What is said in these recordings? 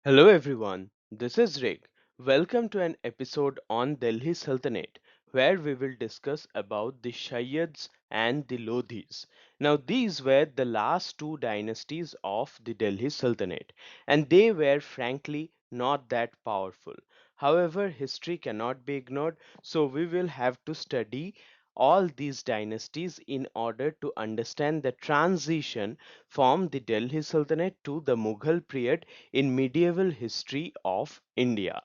Hello everyone, this is Rick. Welcome to an episode on Delhi Sultanate where we will discuss about the Sayyids and the Lodis. Now these were the last two dynasties of the Delhi Sultanate and they were frankly not that powerful. However, history cannot be ignored, so we will have to study all these dynasties in order to understand the transition from the Delhi Sultanate to the Mughal period in medieval history of India.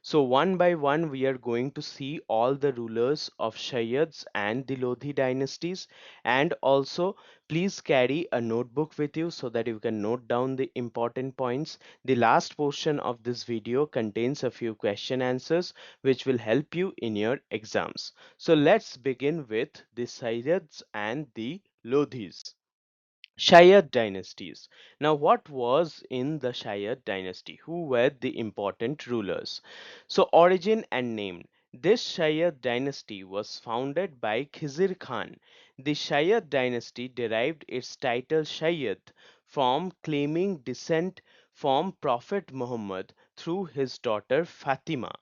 So one by one we are going to see all the rulers of Sayyids and the Lodi dynasties, and also please carry a notebook with you so that you can note down the important points. The last portion of this video contains a few question answers which will help you in your exams. So let's begin with the Sayyids and the Lodhis. Sayyid dynasties. Now, what was in the Sayyid dynasty? Who were the important rulers? So, origin and name. This Sayyid dynasty was founded by Khizr Khan. The Sayyid dynasty derived its title Sayyid from claiming descent from Prophet Muhammad through his daughter Fatima.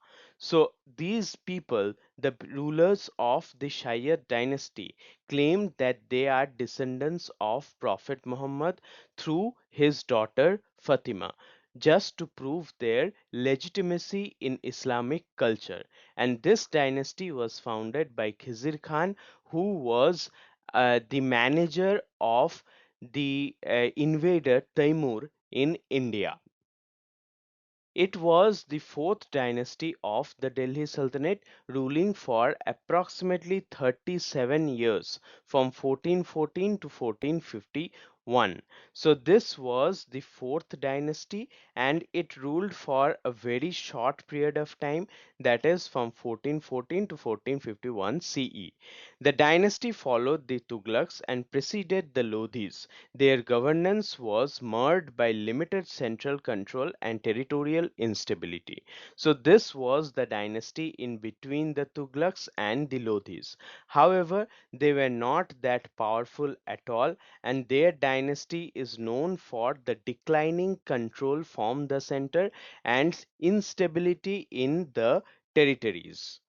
So, these people, the rulers of the Sayyid dynasty, claimed that they are descendants of Prophet Muhammad through his daughter Fatima, just to prove their legitimacy in Islamic culture. And this dynasty was founded by Khizr Khan, who was the manager of the invader Taimur in India. It was the fourth dynasty of the Delhi Sultanate, ruling for approximately 37 years from 1414 to 1451. So, this was the fourth dynasty and it ruled for a very short period of time, that is from 1414 to 1451 CE. The dynasty followed the Tughlaqs and preceded the Lodhis. Their governance was marred by limited central control and territorial instability. So, this was the dynasty in between the Tughlaqs and the Lodhis. However, they were not that powerful at all, and their dynasty is known for the declining control from the center and instability in the territories.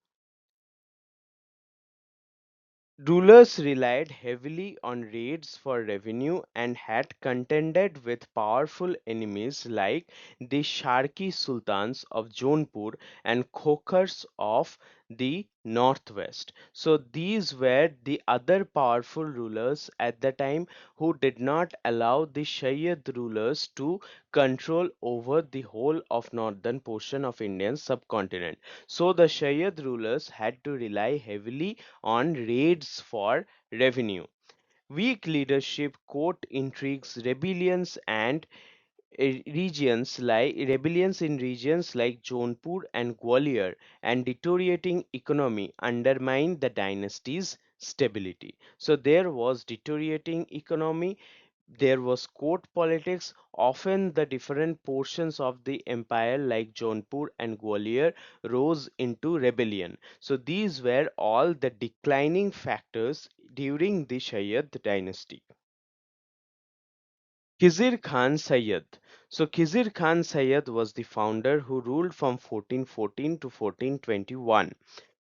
Rulers relied heavily on raids for revenue and had contended with powerful enemies like the Sharki Sultans of Jaunpur and Khokhars of the northwest. So these were the other powerful rulers at the time who did not allow the Shayyad rulers to control over the whole of northern portion of Indian subcontinent. So the Shayyad rulers had to rely heavily on raids for revenue. Weak leadership, court intrigues, rebellions in regions like Jaunpur and Gwalior, and deteriorating economy undermined the dynasty's stability. So there was deteriorating economy, there was court politics. Often the different portions of the empire like Jaunpur and Gwalior rose into rebellion. So these were all the declining factors during the Shayyad dynasty. Khizr Khan Sayyid. So Khizr Khan Sayyid was the founder who ruled from 1414 to 1421.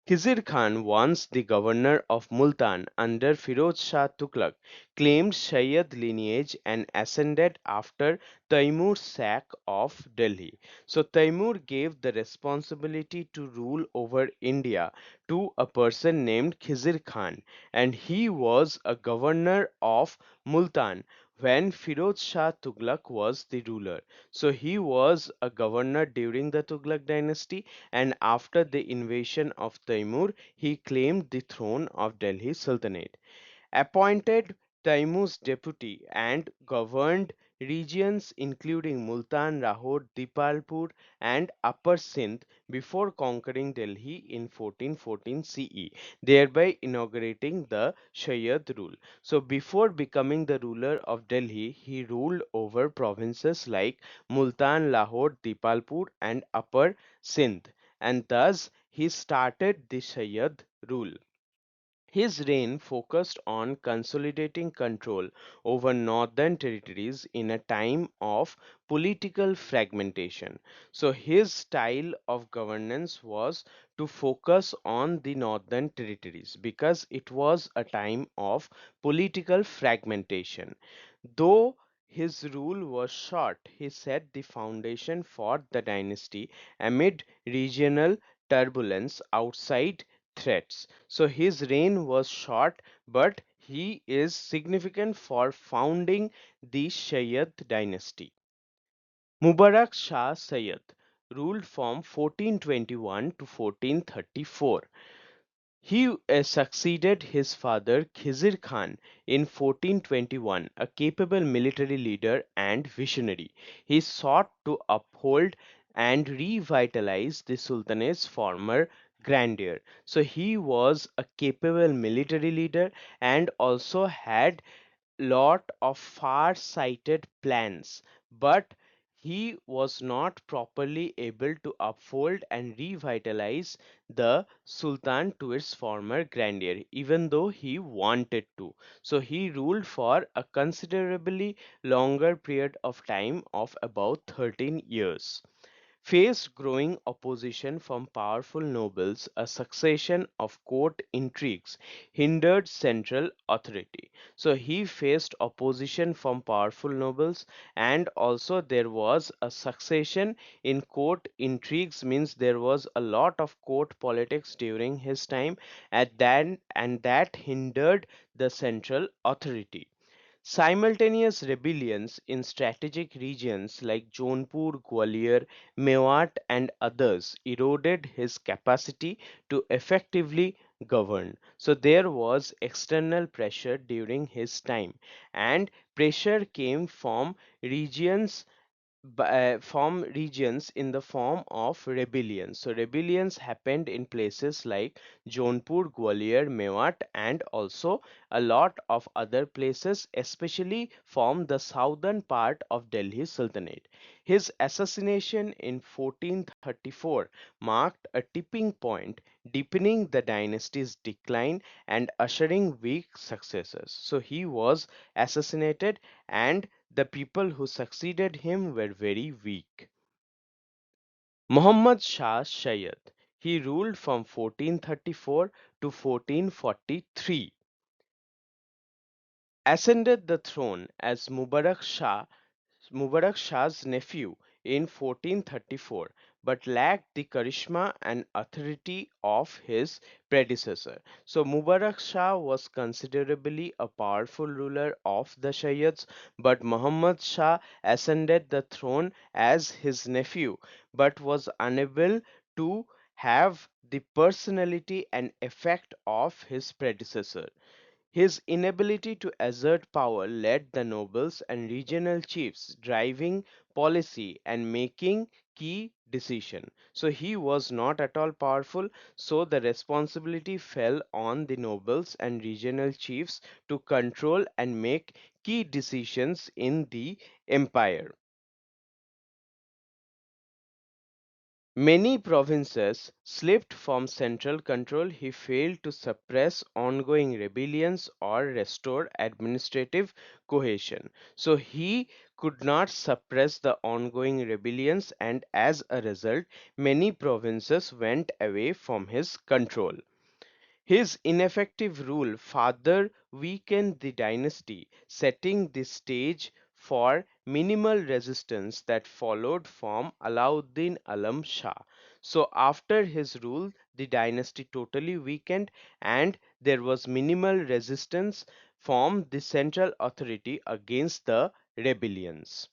Khizr Khan, once the governor of Multan under Firoz Shah Tughlaq, claimed Shayyad lineage and ascended after Taimur's sack of Delhi. So Taimur gave the responsibility to rule over India to a person named Khizr Khan, and he was a governor of Multan when Firoz Shah Tughlaq was the ruler. So he was a governor during the Tughlaq dynasty, and after the invasion of Taimur, he claimed the throne of Delhi Sultanate, appointed Taimur's deputy, and governed regions including Multan, Lahore, Dipalpur, and Upper Sindh before conquering Delhi in 1414 CE, thereby inaugurating the Shayyad rule. So, before becoming the ruler of Delhi, he ruled over provinces like Multan, Lahore, Dipalpur, and Upper Sindh, and thus he started the Shayyad rule. His reign focused on consolidating control over northern territories in a time of political fragmentation. So, his style of governance was to focus on the northern territories because it was a time of political fragmentation. Though his rule was short, he set the foundation for the dynasty amid regional turbulence outside threats. So his reign was short, but he is significant for founding the Sayyid dynasty. Mubarak Shah Sayyid ruled from 1421 to 1434. He succeeded his father Khizr Khan in 1421, a capable military leader and visionary. He sought to uphold and revitalize the Sultanate's former grandeur. So he was a capable military leader and also had lot of far-sighted plans, but he was not properly able to uphold and revitalize the Sultan to its former grandeur, even though he wanted to. So he ruled for a considerably longer period of time of about 13 years, faced growing opposition from powerful nobles. A succession of court intrigues hindered central authority. So he faced opposition from powerful nobles, and also there was a succession in court intrigues, means there was a lot of court politics during his time at that, and that hindered the central authority. Simultaneous rebellions in strategic regions like Jaunpur, Gwalior, Mewat, and others eroded his capacity to effectively govern. So there was external pressure during his time, and pressure came from regions in the form of rebellions. So rebellions happened in places like Jaunpur, Gwalior, Mewat, and also a lot of other places, especially from the southern part of Delhi Sultanate. His assassination in 1434 marked a tipping point, deepening the dynasty's decline and ushering weak successors. So he was assassinated, and the people who succeeded him were very weak. Muhammad Shah Sayyid. He ruled from 1434 to 1443, ascended the throne as Mubarak Shah's nephew in 1434, but lacked the charisma and authority of his predecessor. So Mubarak Shah was considerably a powerful ruler of the Shayyads, but Muhammad Shah ascended the throne as his nephew, but was unable to have the personality and effect of his predecessor. His inability to assert power led the nobles and regional chiefs driving policy and making key decisions. So he was not at all powerful, so the responsibility fell on the nobles and regional chiefs to control and make key decisions in the empire. Many provinces slipped from central control. He failed to suppress ongoing rebellions or restore administrative cohesion. So he could not suppress the ongoing rebellions, and as a result, many provinces went away from his control. His ineffective rule further weakened the dynasty, setting the stage for minimal resistance that followed from Alauddin Alam Shah. So, after his rule, the dynasty totally weakened, and there was minimal resistance from the central authority against the rebellions.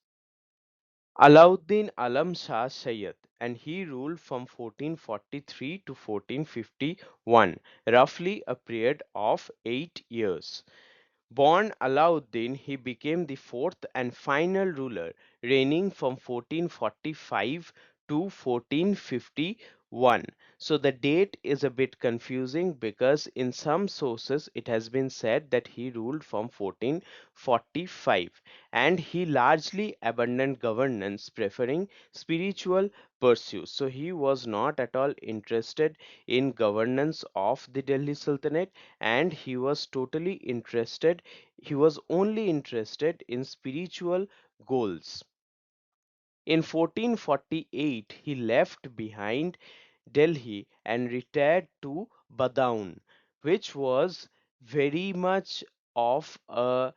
Alauddin Alam Shah Sayyid, and he ruled from 1443 to 1451, roughly a period of 8 years. Born Alauddin, he became the fourth and final ruler, reigning from 1445 to 1451. So the date is a bit confusing because in some sources it has been said that he ruled from 1445 and he largely abandoned governance, preferring spiritual pursuits. So he was not at all interested in governance of the Delhi Sultanate, and he was only interested in spiritual goals. In 1448, he left behind Delhi and retired to Badaun, which was very much of a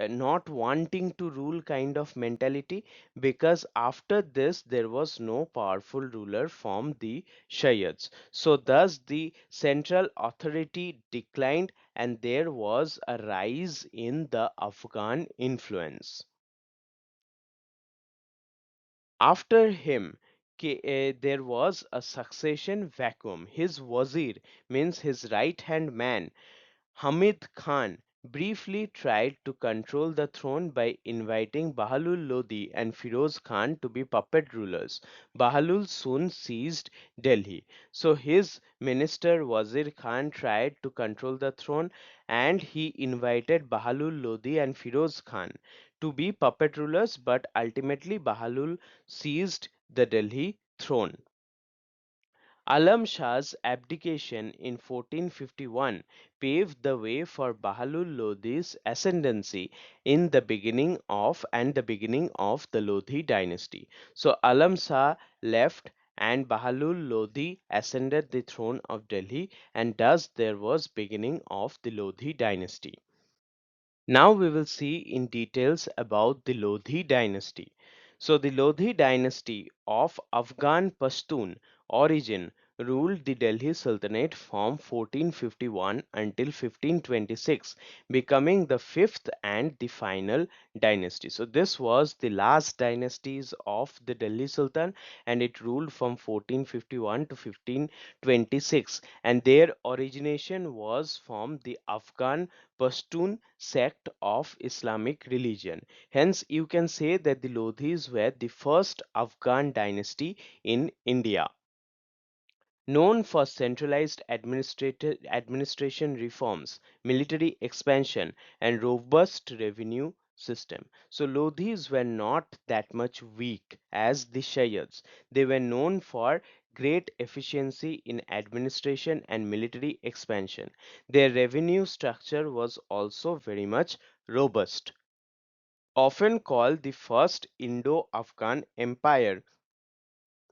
not wanting to rule kind of mentality, because after this there was no powerful ruler from the Sayyids. So thus the central authority declined and there was a rise in the Afghan influence. After him, there was a succession vacuum. His wazir, means his right hand man, Hamid Khan, briefly tried to control the throne by inviting Bahlul Lodi and Firoz Khan to be puppet rulers. Bahlul soon seized Delhi. So his minister Wazir Khan tried to control the throne and he invited Bahlul Lodi and Firoz Khan to be puppet rulers, but ultimately Bahlul seized the Delhi throne. Alam Shah's abdication in 1451 paved the way for Bahlul Lodi's ascendancy in the beginning of the Lodi dynasty. So Alam Shah left and Bahlul Lodi ascended the throne of Delhi, and thus there was beginning of the Lodi dynasty. Now we will see in details about the Lodhi dynasty. So the Lodhi dynasty of Afghan Pashtun origin ruled the Delhi Sultanate from 1451 until 1526, becoming the fifth and the final dynasty. So this was the last dynasties of the Delhi Sultan, and it ruled from 1451 to 1526, and their origination was from the Afghan Pashtun sect of Islamic religion. Hence, you can say that the Lodhis were the first Afghan dynasty in India, known for centralized administration reforms, military expansion, and robust revenue system. So Lodhis were not that much weak as the Shayyads. They were known for great efficiency in administration and military expansion. Their revenue structure was also very much robust. Often called the first Indo-Afghan empire,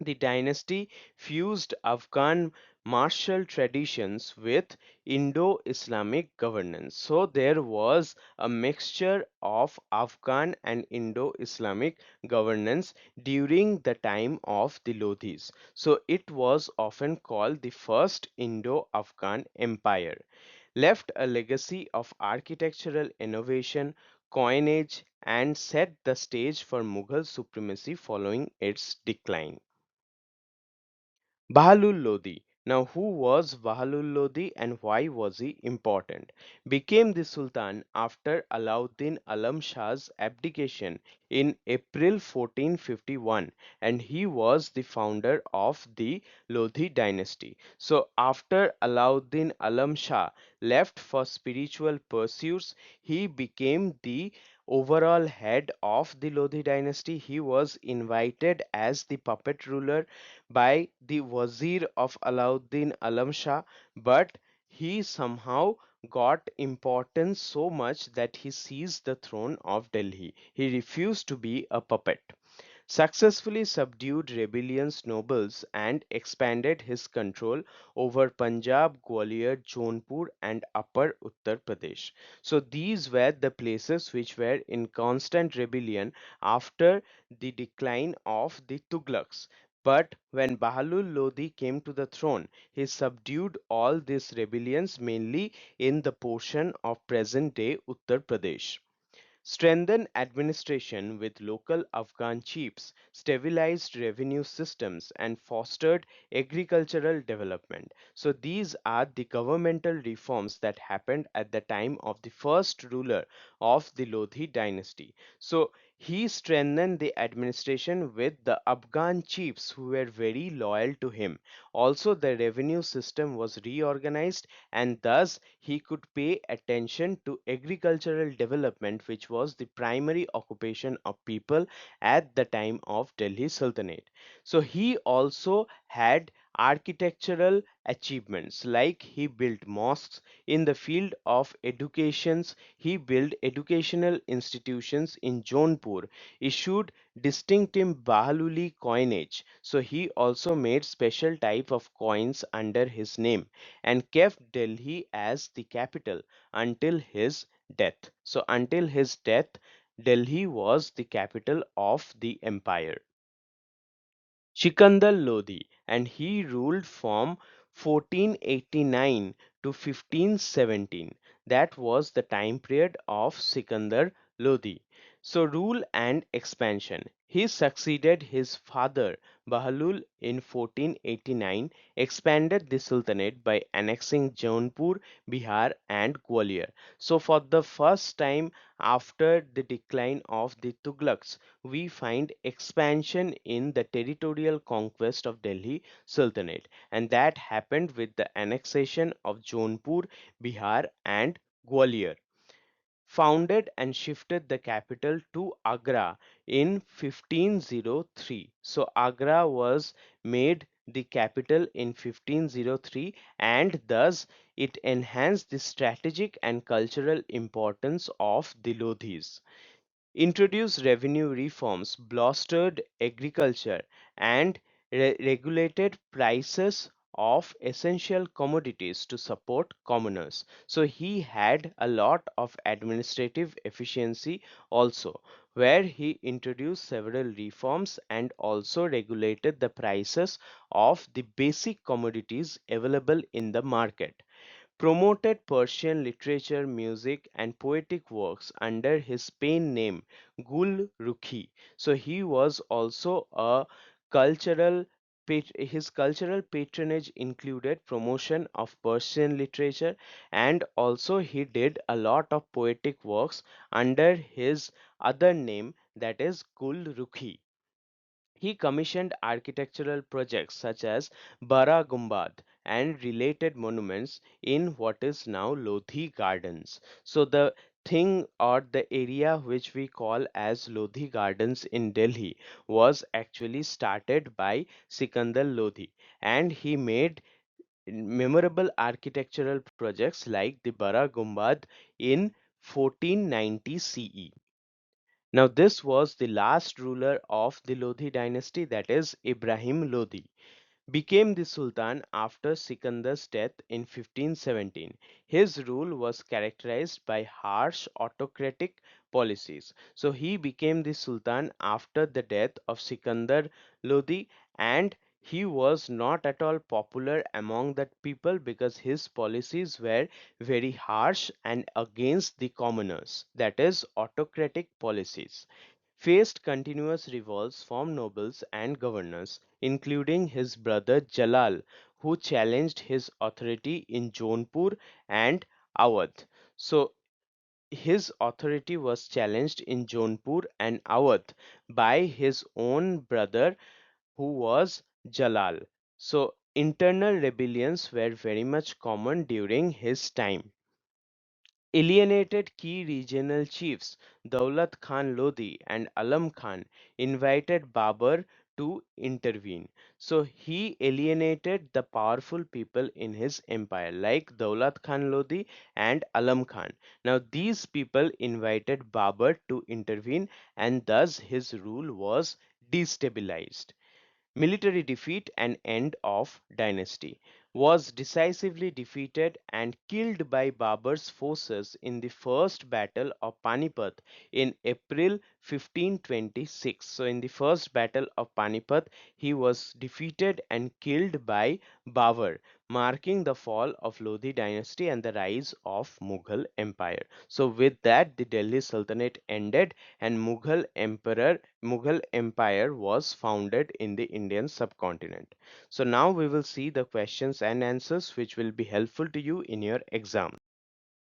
the dynasty fused Afghan martial traditions with Indo-Islamic governance. So there was a mixture of Afghan and Indo-Islamic governance during the time of the Lodhis. So it was often called the first Indo-Afghan empire, left a legacy of architectural innovation, coinage, and set the stage for Mughal supremacy following its decline. Bahlul Lodi. Now, who was Bahlul Lodi and why was he important? Became the Sultan after Alauddin Alam Shah's abdication in April 1451, and he was the founder of the Lodi dynasty. So, after Alauddin Alam Shah left for spiritual pursuits, he became the overall head of the Lodi dynasty. He was invited as the puppet ruler by the Wazir of Alauddin Alam Shah, but he somehow got importance so much that he seized the throne of Delhi. He refused to be a puppet, successfully subdued rebellious nobles, and expanded his control over Punjab, Gwalior, Jaunpur, and Upper Uttar Pradesh. So these were the places which were in constant rebellion after the decline of the Tughlaqs. But when Bahlul Lodi came to the throne, he subdued all these rebellions mainly in the portion of present day Uttar Pradesh, strengthened administration with local Afghan chiefs, stabilized revenue systems, and fostered agricultural development. So, these are the governmental reforms that happened at the time of the first ruler of the Lodhi dynasty. So, He strengthened the administration with the Afghan chiefs who were very loyal to him. Also, the revenue system was reorganized, and thus he could pay attention to agricultural development, which was the primary occupation of people at the time of Delhi Sultanate. So, he also had architectural achievements like he built mosques. In the field of educations, he built educational institutions in Jaunpur, issued distinctive Bahluli coinage. So he also made special type of coins under his name and kept Delhi as the capital until his death. So until his death, Delhi was the capital of the empire. Sikandar Lodi, and he ruled from 1489 to 1517. That was the time period of Sikandar Lodi. So, rule and expansion. He succeeded his father Bahlul in 1489, expanded the Sultanate by annexing Jaunpur, Bihar, and Gwalior. So, for the first time after the decline of the Tughlaqs, we find expansion in the territorial conquest of Delhi Sultanate, and that happened with the annexation of Jaunpur, Bihar, and Gwalior. Founded and shifted the capital to Agra in 1503. So, Agra was made the capital in 1503, and thus it enhanced the strategic and cultural importance of the Lodhis, introduced revenue reforms, bolstered agriculture, and regulated prices of essential commodities to support commoners. So he had a lot of administrative efficiency also, where he introduced several reforms and also regulated the prices of the basic commodities available in the market, promoted Persian literature, music, and poetic works under his pen name Gul Rukhi. So he was also a cultural his cultural patronage included promotion of Persian literature, and also he did a lot of poetic works under his other name, that is Gul Rukhi. He commissioned architectural projects such as Bara Gumbad and related monuments in what is now Lodhi Gardens. So the thing or the area which we call as Lodhi Gardens in Delhi was actually started by Sikandar Lodhi, and he made memorable architectural projects like the Bara Gumbad in 1490 CE. Now, this was the last ruler of the Lodi dynasty, that is Ibrahim Lodi, became the Sultan after Sikandar's death in 1517. His rule was characterized by harsh autocratic policies. So he became the Sultan after the death of Sikandar Lodi, and he was not at all popular among the people because his policies were very harsh and against the commoners, that is autocratic policies, faced continuous revolts from nobles and governors, including his brother Jalal, who challenged his authority in Jaunpur and Awadh. So, his authority was challenged in Jaunpur and Awadh by his own brother, who was Jalal. So, internal rebellions were very much common during his time. Alienated key regional chiefs Daulat Khan Lodi and Alam Khan invited Babur to intervene. So he alienated the powerful people in his empire like Daulat Khan Lodi and Alam Khan. Now these people invited Babur to intervene, and thus his rule was destabilized. Military defeat and end of dynasty, was decisively defeated and killed by Babur's forces in the first battle of Panipat in April 1526. So in the first battle of Panipat, he was defeated and killed by Babur, marking the fall of Lodi dynasty and the rise of Mughal empire. So with that, the Delhi Sultanate ended and Mughal empire was founded in the Indian subcontinent. So now we will see the questions and answers which will be helpful to you in your exam.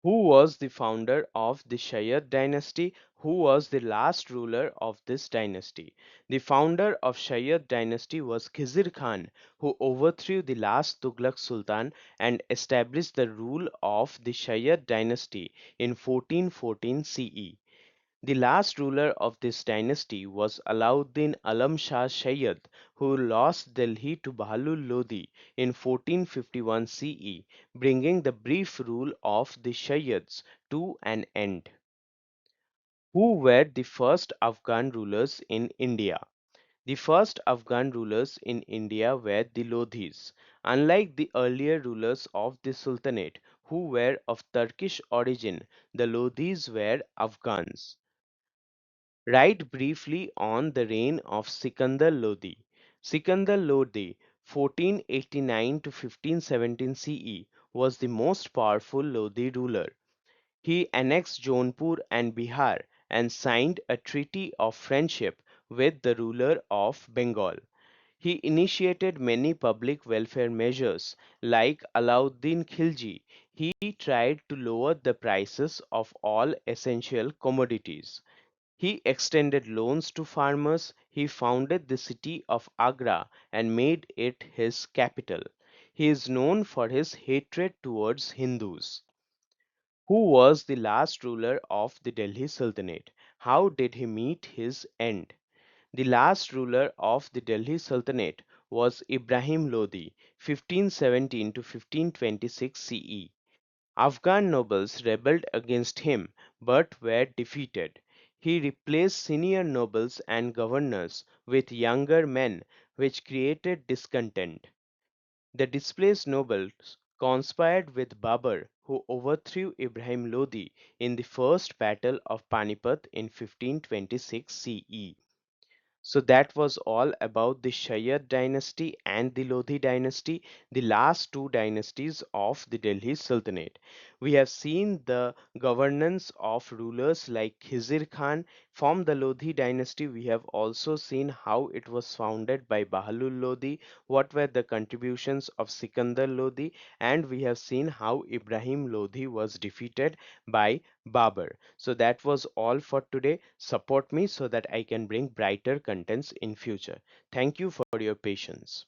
Who was the founder of the Sayyid dynasty? Who was the last ruler of this dynasty? The founder of Sayyid dynasty was Khizr Khan, who overthrew the last Tughlaq Sultan and established the rule of the Sayyid dynasty in 1414 CE. The last ruler of this dynasty was Alauddin Alam Shah Sayyid, who lost Delhi to Bahlul Lodi in 1451 CE, bringing the brief rule of the Sayyids to an end. Who were the first Afghan rulers in India? The first Afghan rulers in India were the Lodis. Unlike the earlier rulers of the Sultanate, who were of Turkish origin, the Lodis were Afghans. Write briefly on the reign of Sikandar Lodi. Sikandar Lodi, 1489 to 1517 CE, was the most powerful Lodi ruler. He annexed Jaunpur and Bihar and signed a treaty of friendship with the ruler of Bengal. He initiated many public welfare measures like Alauddin Khilji. He tried to lower the prices of all essential commodities. He extended loans to farmers. He founded the city of Agra and made it his capital. He is known for his hatred towards Hindus. Who was the last ruler of the Delhi Sultanate? How did he meet his end? The last ruler of the Delhi Sultanate was Ibrahim Lodi, 1517 to 1526 CE. Afghan nobles rebelled against him but were defeated. He replaced senior nobles and governors with younger men, which created discontent. The displaced nobles conspired with Babur, who overthrew Ibrahim Lodi in the First Battle of Panipat in 1526 CE. So that was all about the Sayyid dynasty and the Lodi dynasty, the last two dynasties of the Delhi Sultanate. We have seen the governance of rulers like Khizr Khan from the Lodi dynasty. We have also seen how it was founded by Bahlul Lodi, what were the contributions of Sikandar Lodi, and we have seen how Ibrahim Lodi was defeated by Babur. So that was all for today. Support me so that I can bring brighter contents in future. Thank you for your patience.